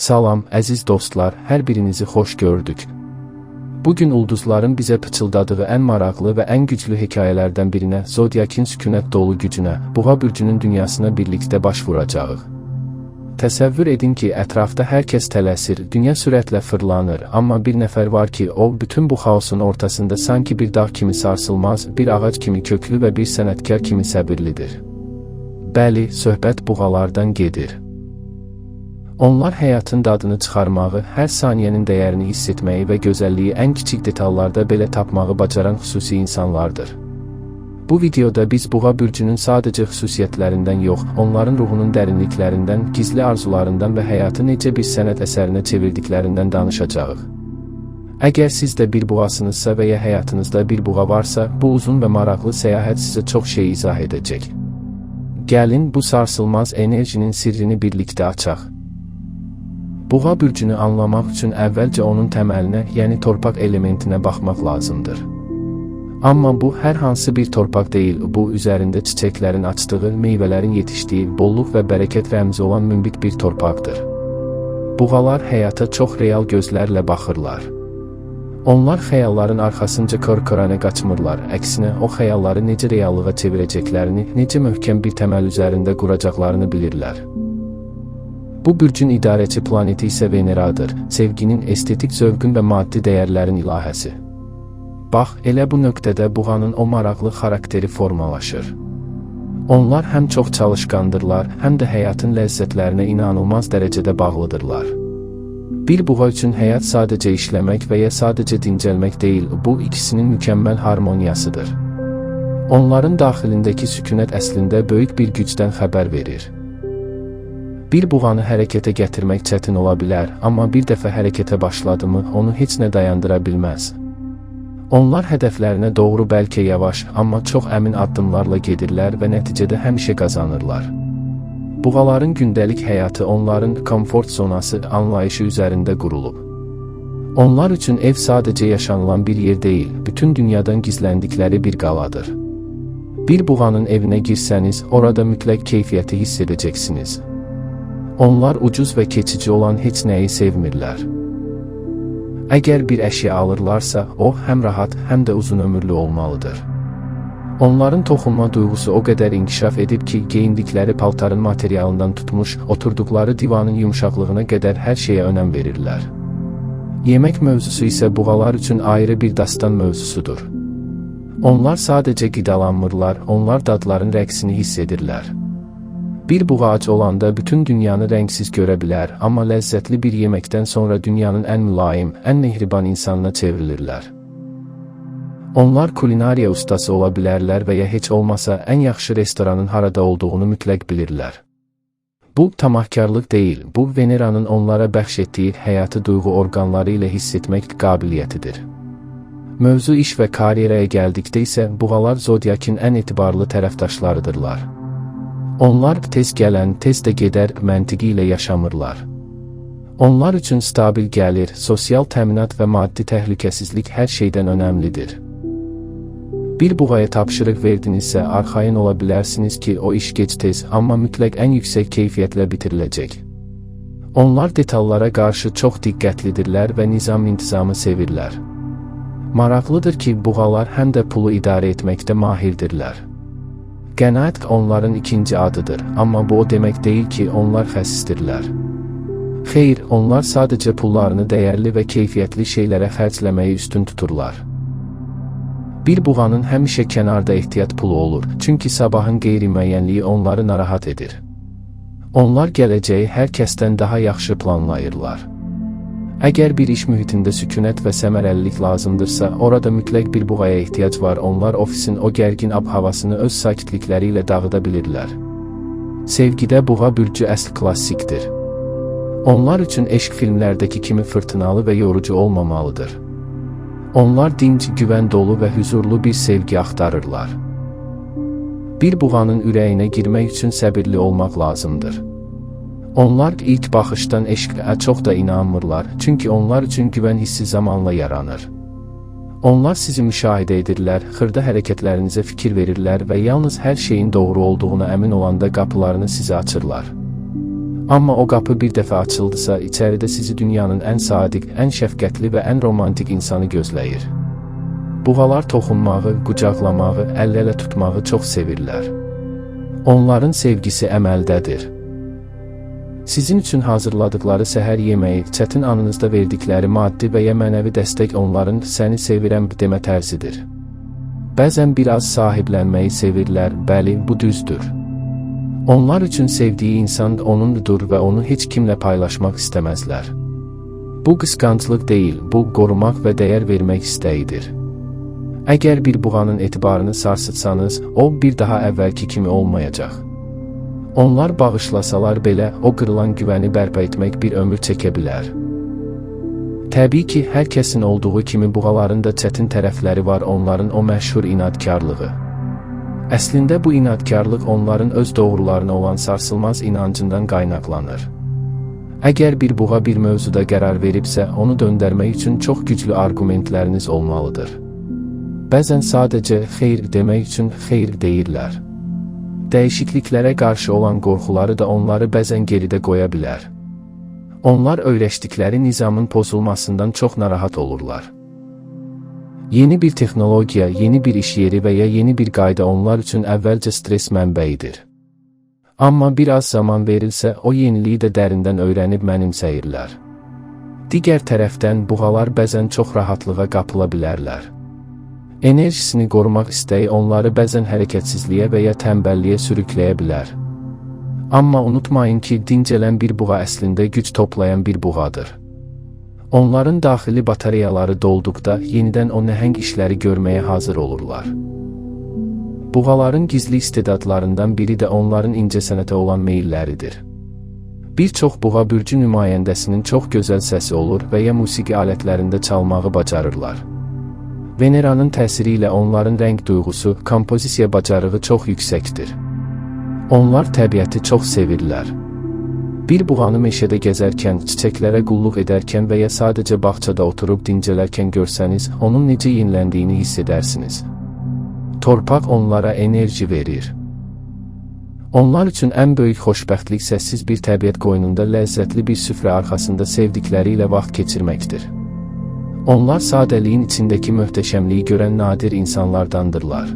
Salam, əziz dostlar, hər birinizi xoş gördük. Bugün ulduzların bizə pıçıldadığı ən maraqlı və ən güclü hekayələrdən birinə, Zodiakin sükunət dolu gücünə, Buğa bürcünün dünyasına birlikdə baş vuracağıq. Təsəvvür edin ki, ətrafda hər kəs tələsir, dünya sürətlə fırlanır, amma bir nəfər var ki, o, bütün bu xaosun ortasında sanki bir dağ kimi sarsılmaz, bir ağac kimi köklü və bir sənətkar kimi səbirlidir. Bəli, söhbət buğalardan gedir. Onlar həyatın dadını çıxarmağı, hər saniyənin dəyərini hiss etməyi və gözəlliyi ən kiçik detallarda belə tapmağı bacaran xüsusi insanlardır. Bu videoda biz Buğa bürcünün sadəcə xüsusiyyətlərindən yox, onların ruhunun dərinliklərindən, gizli arzularından və həyatı necə bir sənət əsərinə çevirdiklərindən danışacağıq. Əgər siz də bir buğasınızsa və ya həyatınızda bir buğa varsa, bu uzun və maraqlı səyahət sizə çox şey izah edəcək. Gəlin, bu sarsılmaz enerjinin sirrini birlikdə açaq. Buğa bürcünü anlamaq üçün əvvəlcə onun təməlinə, yəni torpaq elementinə baxmaq lazımdır. Amma bu, hər hansı bir torpaq deyil, bu, üzərində çiçəklərin açdığı, meyvələrin yetişdiyi, bolluq və bərəkət rəmzi olan münbit bir torpaqdır. Buğalar həyata çox real gözlərlə baxırlar. Onlar xəyalların arxasınca kör-körənə qaçmırlar, əksinə, o xəyalları necə reallığa çevirəcəklərini, necə möhkəm bir təməl üzərində quracaqlarını bilirlər. Bu bürcün idarəçi planeti isə Veneradır, sevginin, estetik zövqün və maddi dəyərlərin ilahəsi. Bax, elə bu nöqtədə buğanın o maraqlı xarakteri formalaşır. Onlar həm çox çalışqandırlar, həm də həyatın ləzzətlərinə inanılmaz dərəcədə bağlıdırlar. Bir buğa üçün həyat sadəcə işləmək və ya sadəcə dincəlmək deyil, bu ikisinin mükəmməl harmoniyasıdır. Onların daxilindəki sükunət əslində böyük bir gücdən xəbər verir. Bir buğanı hərəkətə gətirmək çətin ola bilər, amma bir dəfə hərəkətə başladımı, onu heç nə dayandıra bilməz. Onlar hədəflərinə doğru bəlkə yavaş, amma çox əmin addımlarla gedirlər və nəticədə həmişə qazanırlar. Buğaların gündəlik həyatı onların komfort zonası anlayışı üzərində qurulub. Onlar üçün ev sadəcə yaşanılan bir yer deyil, bütün dünyadan gizləndikləri bir qaladır. Bir buğanın evinə girsəniz, orada mütləq keyfiyyəti hiss edəcəksiniz. Onlar ucuz və keçici olan heç nəyi sevmirlər. Əgər bir əşya alırlarsa, o, həm rahat, həm də uzun ömürlü olmalıdır. Onların toxunma duyğusu o qədər inkişaf edib ki, geyindikləri paltarın materialından tutmuş, oturduqları divanın yumşaqlığına qədər hər şeyə önəm verirlər. Yemək mövzusu isə buğalar üçün ayrı bir dastan mövzusudur. Onlar sadəcə qidalanmırlar, onlar dadların rəqsini hiss edirlər. Bir buğa ac olanda bütün dünyanı rəngsiz görə bilər, amma ləzzətli bir yeməkdən sonra dünyanın ən mülayim, ən mehriban insanına çevrilirlər. Onlar kulinariya ustası ola bilərlər və ya heç olmasa ən yaxşı restoranın harada olduğunu mütləq bilirlər. Bu, tamahkarlıq deyil, bu, Veneranın onlara bəxş etdiyi həyatı duyğu orqanları ilə hiss etmək qabiliyyətidir. Mövzu iş və karyeraya gəldikdə isə buğalar Zodiakin ən etibarlı tərəfdaşlarıdırlar. Onlar tez gələn, tez də gedər məntiqi ilə yaşamırlar. Onlar üçün stabil gəlir, sosial təminat və maddi təhlükəsizlik hər şeydən önəmlidir. Bir buğaya tapşırıq verdinizsə, arxayın ola bilərsiniz ki, o iş gec-tez, amma mütləq ən yüksək keyfiyyətlə bitiriləcək. Onlar detallara qarşı çox diqqətlidirlər və nizam-intizamı sevirlər. Maraqlıdır ki, buğalar həm də pulu idarə etməkdə mahirdirlər. Qənaət onların ikinci adıdır, amma bu o demək deyil ki, onlar xəsisdirlər. Xeyr, onlar sadəcə pullarını dəyərli və keyfiyyətli şeylərə xərcləməyi üstün tuturlar. Bir buğanın həmişə kənarda ehtiyat pulu olur, çünki sabahın qeyri-müəyyənliyi onları narahat edir. Onlar gələcəyi hər kəsdən daha yaxşı planlayırlar. Əgər bir iş mühitində sükunət və səmərəlilik lazımdırsa, orada mütləq bir buğaya ehtiyac var, onlar ofisin o gərgin ab-havasını öz sakitlikləri ilə dağıda bilirlər. Sevgidə buğa bürcü əsl klassikdir. Onlar üçün eşq filmlərdəki kimi fırtınalı və yorucu olmamalıdır. Onlar dinc, güvən dolu və hüzurlu bir sevgi axtarırlar. Bir buğanın ürəyinə girmək üçün səbirli olmaq lazımdır. Onlar ilk baxışdan eşqə çox da inanmırlar, çünki onlar üçün güvən hissi zamanla yaranır. Onlar sizi müşahidə edirlər, xırda hərəkətlərinizə fikir verirlər və yalnız hər şeyin doğru olduğuna əmin olanda qapılarını sizə açırlar. Amma o qapı bir dəfə açıldısa, içəridə sizi dünyanın ən sadiq, ən şəfqətli və ən romantik insanı gözləyir. Buğalar toxunmağı, qucaqlamağı, əl-ələ tutmağı çox sevirlər. Onların sevgisi əməldədir. Sizin üçün hazırladıkları səhər yeməyi, çətin anınızda verdikləri maddi və ya mənəvi dəstək onların "səni sevirəm" demə tərzidir. Bəzən biraz sahiblənməyi sevirlər, bəli, bu düzdür. Onlar üçün sevdiyi insan onundur və onu heç kimlə paylaşmaq istəməzlər. Bu qısqanclıq deyil, bu qorumaq və dəyər vermək istəyidir. Əgər bir buğanın etibarını sarsıtsanız, o bir daha əvvəlki kimi olmayacaq. Onlar bağışlasalar belə, o qırılan güvəni bərpa etmək bir ömür çəkə bilər. Təbii ki, hər kəsin olduğu kimi buğaların da çətin tərəfləri var, onların o məşhur inadkarlığı. Əslində bu inadkarlıq onların öz doğrularına olan sarsılmaz inancından qaynaqlanır. Əgər bir buğa bir mövzuda qərar veribsə, onu döndərmək üçün çox güclü arqumentləriniz olmalıdır. Bəzən sadəcə xeyr demək üçün xeyr deyirlər. Dəyişikliklərə qarşı olan qorxuları da onları bəzən geridə qoya bilər. Onlar öyrəşdikləri nizamın pozulmasından çox narahat olurlar. Yeni bir texnologiya, yeni bir iş yeri və ya yeni bir qayda onlar üçün əvvəlcə stres mənbəyidir. Amma biraz zaman verilsə, o yeniliyi də dərindən öyrənib mənimsəyirlər. Digər tərəfdən, buğalar bəzən çox rahatlığa qapıla bilərlər. Enerjisini qorumaq istəyi onları bəzən hərəkətsizliyə və ya tənbəlliyə sürükləyə bilər. Amma unutmayın ki, dincələn bir buğa əslində güc toplayan bir buğadır. Onların daxili batareyaları dolduqda yenidən o nəhəng işləri görməyə hazır olurlar. Buğaların gizli istedadlarından biri də onların incəsənətə olan meyilləridir. Bir çox buğa bürcü nümayəndəsinin çox gözəl səsi olur və ya musiqi alətlərində çalmağı bacarırlar. Veneranın təsiri ilə onların rəng duyğusu, kompozisiya bacarığı çox yüksəkdir. Onlar təbiəti çox sevirlər. Bir buğanı meşədə gəzərkən, çiçəklərə qulluq edərkən və ya sadəcə bağçada oturub dincələrkən görsəniz, onun necə yeniləndiyini hiss edərsiniz. Torpaq onlara enerji verir. Onlar üçün ən böyük xoşbəxtlik səssiz bir təbiət qoynunda ləzzətli bir süfrə arxasında sevdikləri ilə vaxt keçirməkdir. Onlar sadəliyin içindəki möhtəşəmliyi görən nadir insanlardandırlar.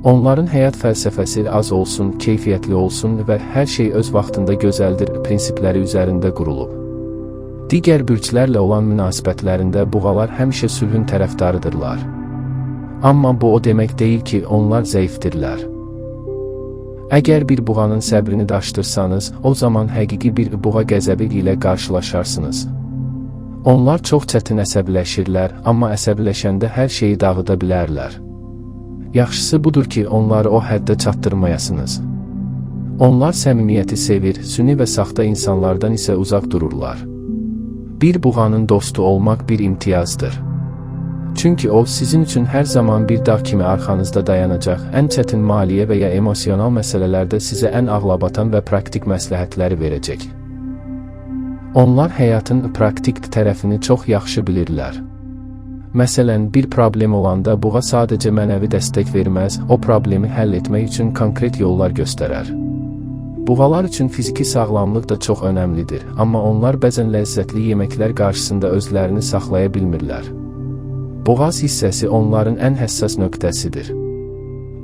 Onların həyat fəlsəfəsi az olsun, keyfiyyətli olsun və hər şey öz vaxtında gözəldir prinsipləri üzərində qurulub. Digər bürclərlə olan münasibətlərində buğalar həmişə sülhün tərəfdarıdırlar. Amma bu o demək deyil ki, onlar zəifdirlər. Əgər bir buğanın səbrini daşdırsanız, o zaman həqiqi bir buğa qəzəbi ilə qarşılaşarsınız. Onlar çox çətin əsəbiləşirlər, amma əsəbiləşəndə hər şeyi dağıda bilərlər. Yaxşısı budur ki, onları o həddə çatdırmayasınız. Onlar səmimiyyəti sevir, süni və saxta insanlardan isə uzaq dururlar. Bir buğanın dostu olmaq bir imtiyazdır. Çünki o, sizin üçün hər zaman bir dağ kimi arxanızda dayanacaq, ən çətin maliyyə və ya emosional məsələlərdə sizə ən ağlabatan və praktik məsləhətləri verəcək. Onlar həyatın praktik tərəfini çox yaxşı bilirlər. Məsələn, bir problem olanda buğa sadəcə mənəvi dəstək verməz, o problemi həll etmək üçün konkret yollar göstərər. Buğalar üçün fiziki sağlamlıq da çox önəmlidir, amma onlar bəzən ləzzətli yeməklər qarşısında özlərini saxlaya bilmirlər. Boğaz hissəsi onların ən həssas nöqtəsidir.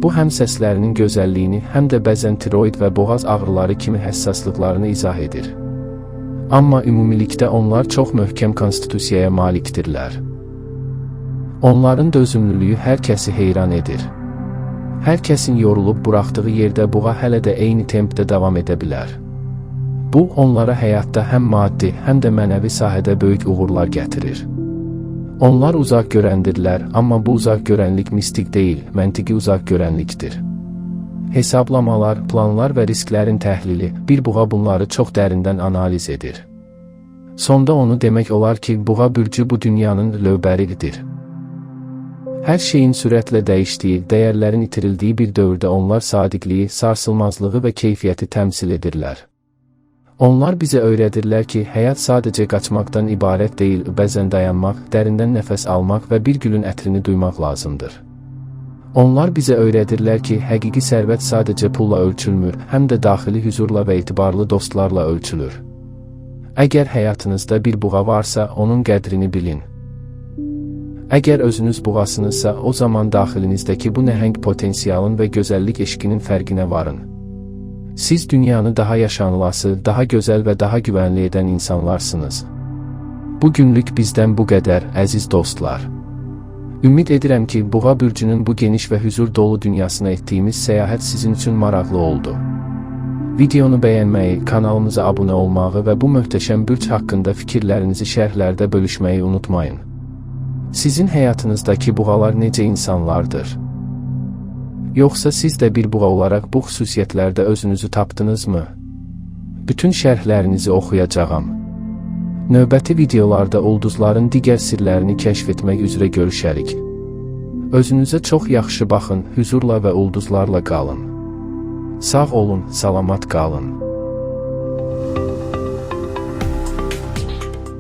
Bu həm səslərinin gözəlliyini, həm də bəzən tiroid və boğaz ağrıları kimi həssaslıqlarını izah edir. Amma ümumilikdə onlar çox möhkəm konstitusiyaya malikdirlər. Onların dözümlülüyü hər kəsi heyran edir. Hər kəsin yorulub buraxdığı yerdə buğa hələ də eyni tempdə davam edə bilər. Bu, onlara həyatda həm maddi, həm də mənəvi sahədə böyük uğurlar gətirir. Onlar uzaq görəndirlər, amma bu uzaq görənlik mistik deyil, məntiqi uzaq görənlikdir. Hesablamalar, planlar və risklərin təhlili, bir buğa bunları çox dərindən analiz edir. Sonda onu demək olar ki, buğa bürcü bu dünyanın lövbəridir. Hər şeyin sürətlə dəyişdiyi, dəyərlərin itirildiyi bir dövrdə onlar sadiqliyi, sarsılmazlığı və keyfiyyəti təmsil edirlər. Onlar bizə öyrədirlər ki, həyat sadəcə qaçmaqdan ibarət deyil, bəzən dayanmaq, dərindən nəfəs almaq və bir gülün ətrini duymaq lazımdır. Onlar bizə öyrədirlər ki, həqiqi sərvət sadəcə pulla ölçülmür, həm də daxili hüzurla və etibarlı dostlarla ölçülür. Əgər həyatınızda bir buğa varsa, onun qədrini bilin. Əgər özünüz buğasınızsa, o zaman daxilinizdəki bu nəhəng potensialın və gözəllik eşqinin fərqinə varın. Siz dünyanı daha yaşanılası, daha gözəl və daha güvənli edən insanlarsınız. Bugünlük bizdən bu qədər, əziz dostlar. Ümid edirəm ki, Buğa bürcünün bu geniş və hüzur dolu dünyasına etdiyimiz səyahət sizin üçün maraqlı oldu. Videonu bəyənməyi, kanalımıza abunə olmağı və bu möhtəşəm bürc haqqında fikirlərinizi şərhlərdə bölüşməyi unutmayın. Sizin həyatınızdakı buğalar necə insanlardır? Yoxsa siz də bir buğa olaraq bu xüsusiyyətlərdə özünüzü tapdınızmı? Bütün şərhlərinizi oxuyacağam. Növbəti videolarda ulduzların digər sirlərini kəşf etmək üzrə görüşərik. Özünüzə çox yaxşı baxın, hüzurla və ulduzlarla qalın. Sağ olun, salamat qalın.